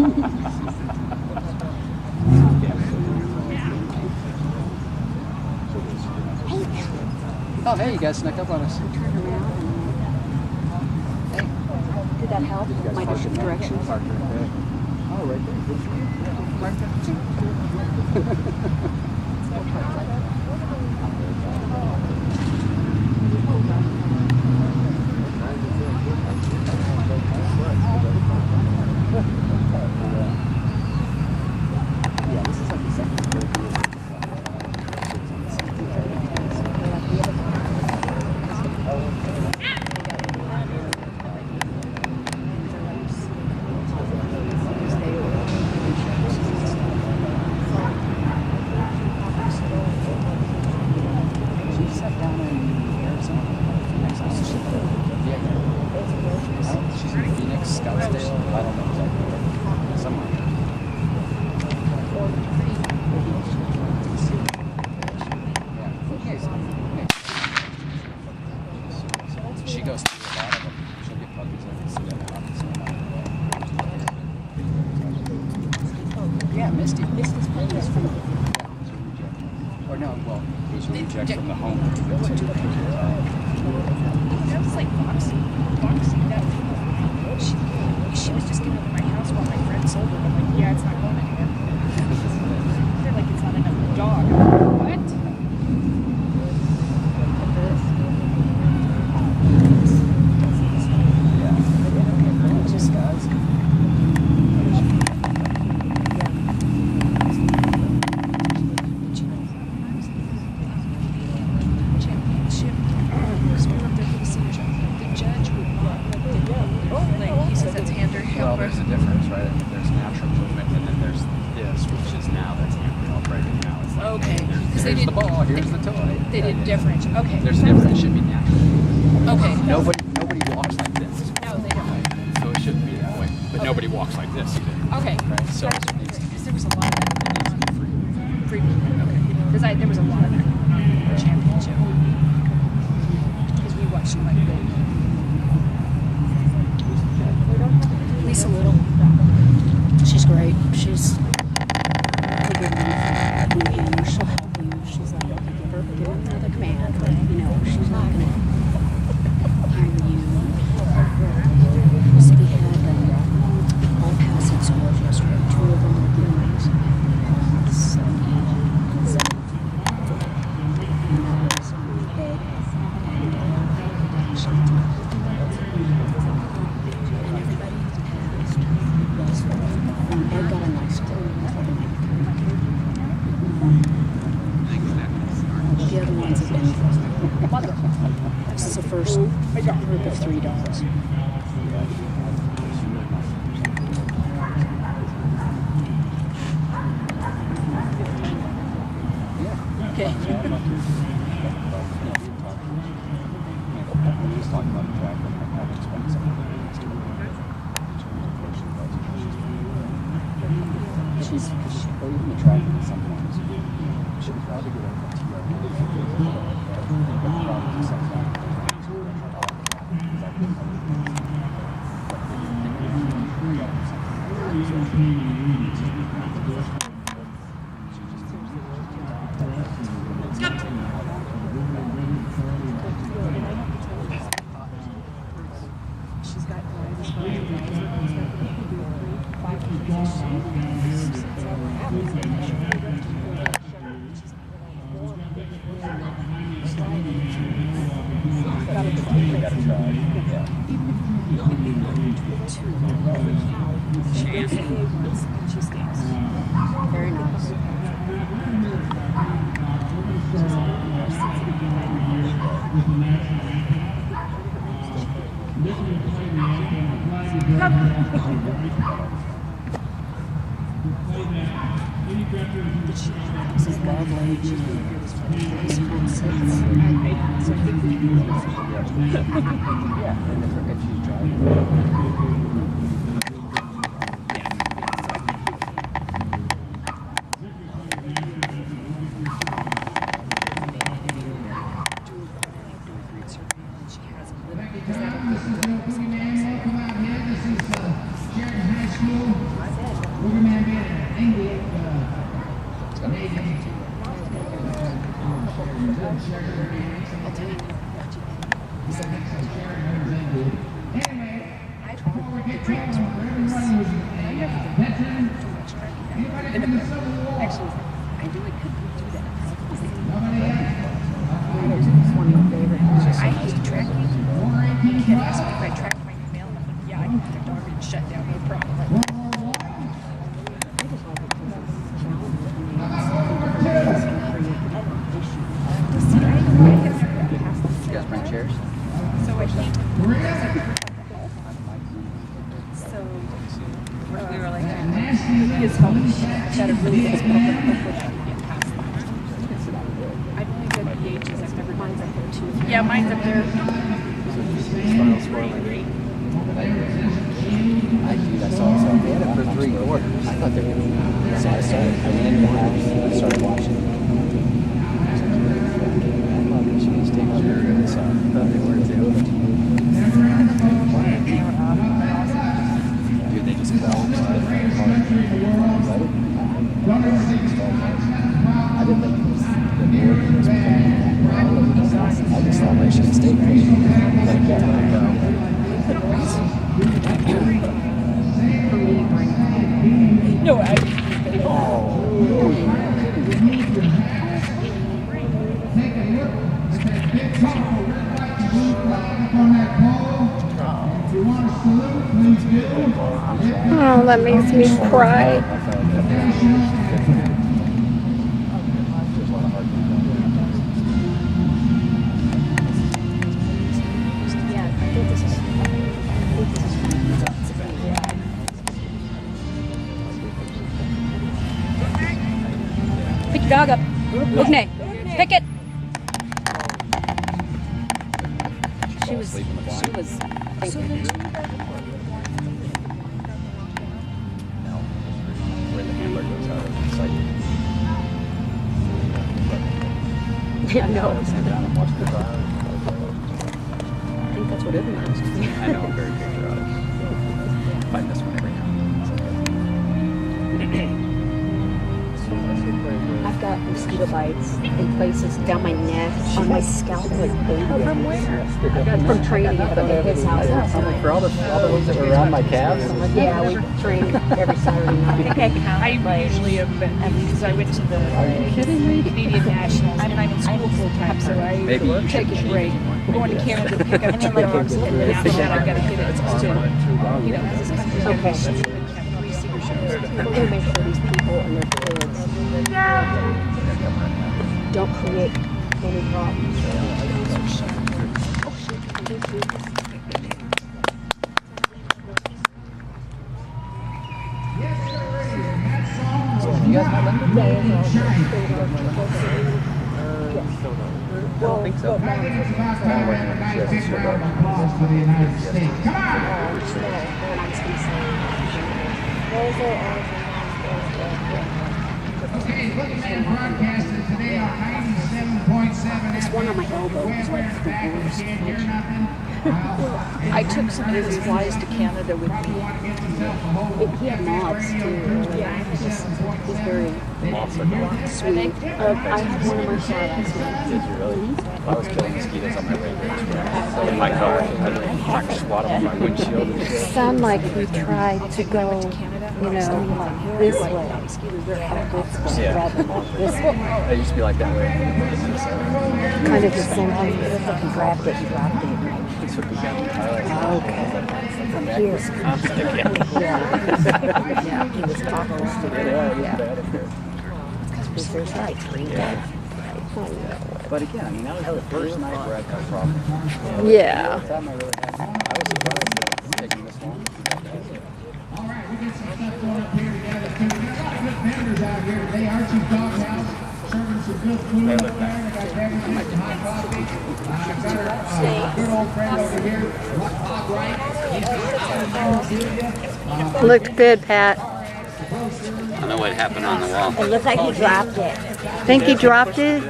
Oh, hey, you guys snuck up on us. Turn around. Hey. Did that help? My directions? Oh, right there. Right yeah, this is like the second or third year. She sat down in Arizona. She's in Phoenix, Scottsdale. I don't know exactly. Somewhere. She goes through a lot of them. She'll get puppies like this in the office. Yeah, Misty. Misty's puppies from Or no, well, it was a reject from the home. That was like Foxy. That she was just giving me my house while my friend sold it. I'm like, yeah, it's not going anywhere. They're like, it's not enough dog. What? Well, there's a difference, right? There's natural movement, and then there's this, which is now that's handheld right now. It's like, Okay. Here's the ball, here's the toy. They did different. Okay. There's a difference. It should be natural. Okay. Nobody walks like this. No, they don't. So it shouldn't be that way. But Okay. nobody walks like this either. Okay. Right? So Because there was a lot of that. Free movement. Okay. Because there was a lot of that championship. Because we watched like Lisa Little. She's great. She's a good one. She'll help you. She's like, give her another command. You know, she's not going to hire you. So we had all passing scores yesterday. 2 of them were girls. So, and that was Ed and Ashley. And everybody passed. Ed got a nice clue. The other ones have been. This is the first group of 3 dogs. Okay. She's even attracted sometimes. She'll probably get over she's got Very nice. This is lovely. yeah, and if she's driving. Come out here. This is Sheridan High School. kind of actually, I really couldn't do that. I hate tracking. The kid asked me if I tracked my email, and I'm like, yeah, I can put their dog and shut down, no problem. Like, You guys bring chairs? so I think so we were like, his home got a really good spot past that. I've only done PHs, I've never done up there too. Yeah, mine's up there. I saw they had it for 3 quarters. I thought they were going to. So I went into the house and I started watching. So I thought they were too. Dude, they just fell. I didn't think it was the board was playing. I just thought they should stay No, I. Oh, that makes me cry. Pick your dog up. Okay, pick it. She was thinking. Where the hamburger goes out of the site. Yeah, no. I sat down and watched the drive. I think that's what it means. I know, I'm very patriotic. If I miss one every now. I've got mosquito bites in places down my neck, on my scalp, like from where? From training at his house. For all the ones that were around my calves. Yeah, we train every Saturday night. I usually have been, because I went to the Canadian Nationals, and I'm in school full time, so I take a break. I'm going to Canada to pick up 2 dogs, and then after that I've got to get it to, you know, because this country's got to shoot and have 3 secret shows. We're going to make sure these people and their kids don't create any problems. You guys have Linda? I don't think so. Okay, looking at the broadcast today on 97.7. This one on my elbow is like the worst. Can't hear nothing. I took some of his flies to Canada with me. He had moths too. Yeah, He's very Moths are gone. sweet. I had one of my flies. Did you really? I was killing mosquitoes on my way here. In my car. I would squat them on my windshield and shit. Sound like we tried to go, you know, like this way. Yeah. Rather than this way. It used to be like that way. Kind of the same thing. If you grabbed it, you dropped it. Took me down the highway. Okay. From here. I'm sticking. Yeah, he was talking to me. Yeah. Because there's like 3 days. But again, I mean, that was the first night where I got a problem. Yeah. The time I really had, I was surprised that it was taking this long. All right, we get some stuff going up here together too. We got a lot of good vendors out here today. Archie's Doghouse serving some good food over there. They got beverages and hot coffee. Got our good old friend over here, Bob Wright. He's got Julia. Looked good, Pat. I don't know what happened on the wall. It looked like he dropped it. Think he dropped it?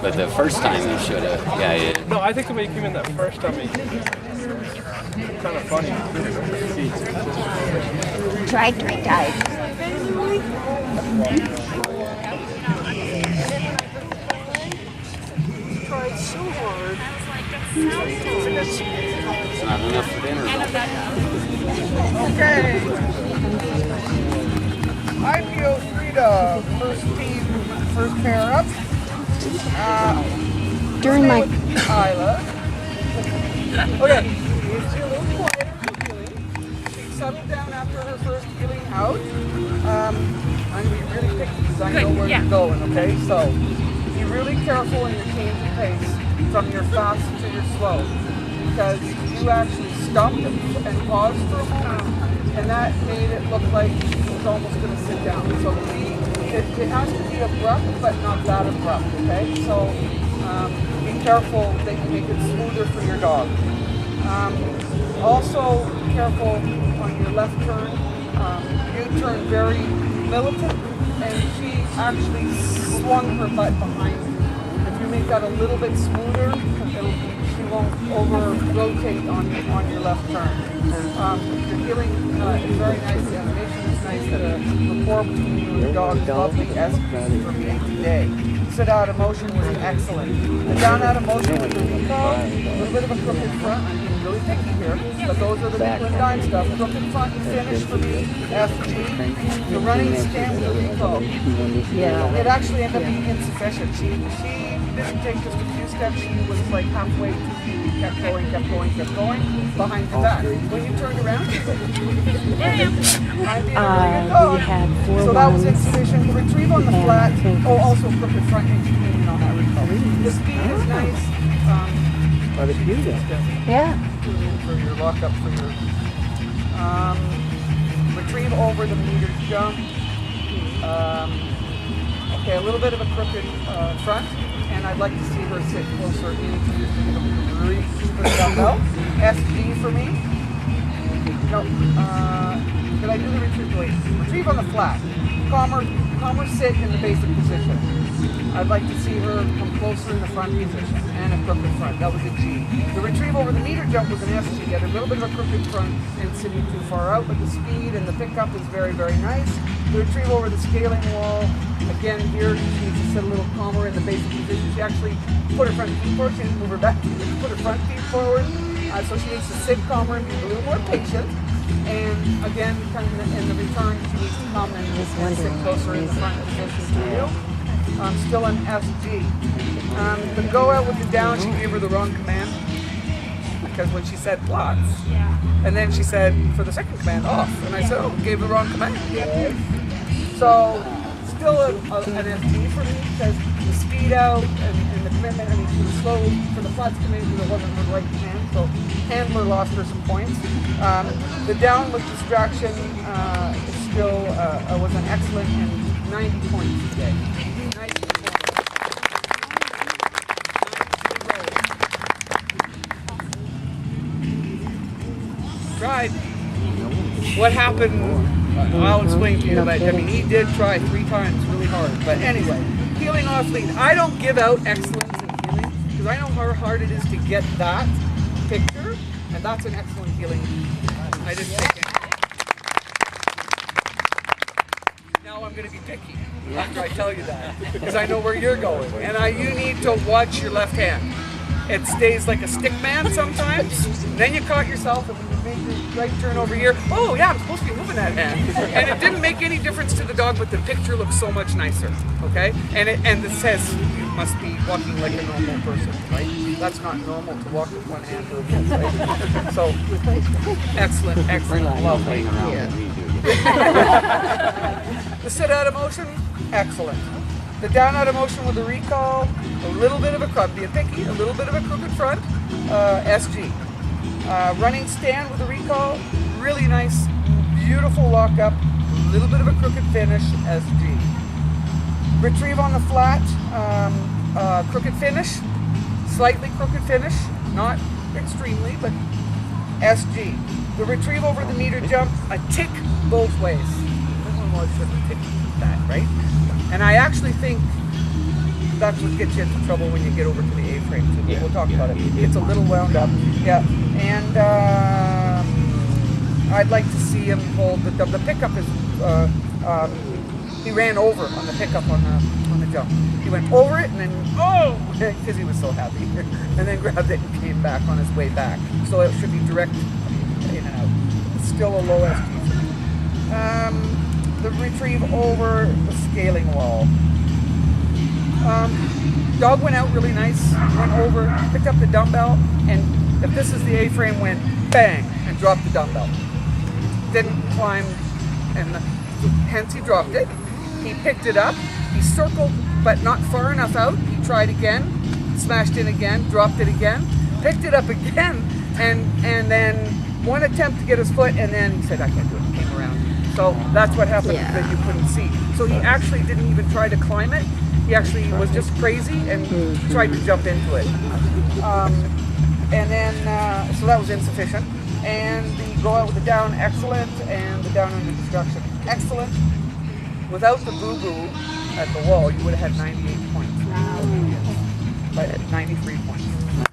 But the first time he should have. Yeah, he did. No, I think the way he came in that first time, he kind of funny. Tried 3 times. Tried so hard. It's not enough for dinner. Okay. IPO 3 to first team, first pair up. During my Isla. Okay. She's a little quieter for healing. She settled down after her first healing out. I'm going to be really picky because I know where you're going, okay? So, be really careful in your change of pace from your fast to your slow. Because you actually stopped and paused for a moment, and that made it look like she was almost going to sit down. So it has to be abrupt, but not that abrupt, okay? So be careful that you make it smoother for your dog. Also, be careful on your left turn. You turned very militant, and she actually swung her butt behind you. If you make that a little bit smoother, she won't over-rotate on your left turn. Your healing is very nice. The animation is nice. The rapport between you and the dog is lovely, as for me today. Sit out of motion was excellent. The down out of motion with the recall, a little bit of a crooked front. I'm being really picky here, but those are the nickel and dime stuff. Crooked front finish for me, FG. The running stand with the recall. yeah. It actually ended up being insufficient. She didn't take just a few steps. She was like halfway to kept going behind the back. When you turned around, she said, We had 4 so that was ones. insufficient. The retrieve on the flat. Oh, also crooked front engine on that recall. The speed is nice. Yeah. For your lockup for your retrieve over the meter jump. Okay, a little bit of a crooked front, and I'd like to see her sit closer into the reach for the dumbbell. SG for me. No, did I do the retrieve? Wait, retrieve on the flat. Calmer sit in the basic position. I'd like to see her come closer in the front position and a crooked front. That was a G. The retrieve over the meter jump was an SG. Had a little bit of a crooked front and sitting too far out, but the speed and the pickup is very, very nice. The retrieve over the scaling wall, again here, she needs to sit a little calmer in the basic position. She actually put her front feet forward. She didn't move her back. She just put her front feet forward. So she needs to sit calmer and be a little more patient. And again, kind of in the return, she needs to come and sit closer in the front position to you. Still an SG. The go out with the down, she gave her the wrong command. Because when she said plots, and then she said for the second command off, and I said, oh, gave the wrong command. So still an SG for me because the speed out and the commitment. I mean, she was slow for the plots command because it wasn't her right command. So handler lost her some points. The down with distraction still was an excellent and 90 points today. Nice performance. Tried. What happened? I'll explain to you. But I mean, he did try 3 times really hard. But anyway, healing off lead. I don't give out excellence in healing because I know how hard it is to get that picture, and that's an excellent healing. I just take it. Now I'm going to be picky after I tell you that because I know where you're going, and you need to watch your left hand. It stays like a stick man sometimes. Then you caught yourself, and when you made your right turn over here, oh yeah, I'm supposed to be moving that hand. And it didn't make any difference to the dog, but the picture looks so much nicer, okay? And it says you must be walking like a normal person, right? That's not normal to walk with one hand or both, right? So, excellent, lovely. Yeah. The sit out of motion, excellent. The down out of motion with the recall, a little bit of a crooked front, SG. Running stand with the recall, really nice, beautiful lockup, a little bit of a crooked finish, SG. Retrieve on the flat, crooked finish, slightly crooked finish, not extremely, but SG. The retrieve over the meter jump, a tick both ways. Everyone wants a tick that, right? And I actually think that's what gets you into trouble when you get over to the A-frame. So we'll talk about it. It's a little wound up. Yeah. And I'd like to see him hold the pickup is He ran over on the pickup on the jump. He went over it and then because he was so happy, and then grabbed it and came back on his way back. So it should be direct in and out. Still a low SG for me. The retrieve over the scaling wall. Dog went out really nice, went over, picked up the dumbbell, and if this is the A-frame, went bang and dropped the dumbbell. Didn't climb, and hence he dropped it. He picked it up, he circled, but not far enough out. He tried again, smashed in again, dropped it again, picked it up again, and then one attempt to get his foot, and then he said, I can't do it, came around. So that's what happened that you couldn't see. So he actually didn't even try to climb it. He actually was just crazy and tried to jump into it. And then, so that was insufficient. And the go out with the down, excellent, and the down under destruction, excellent. Without the boo-boo at the wall, you would have had 98 points. But 93 points.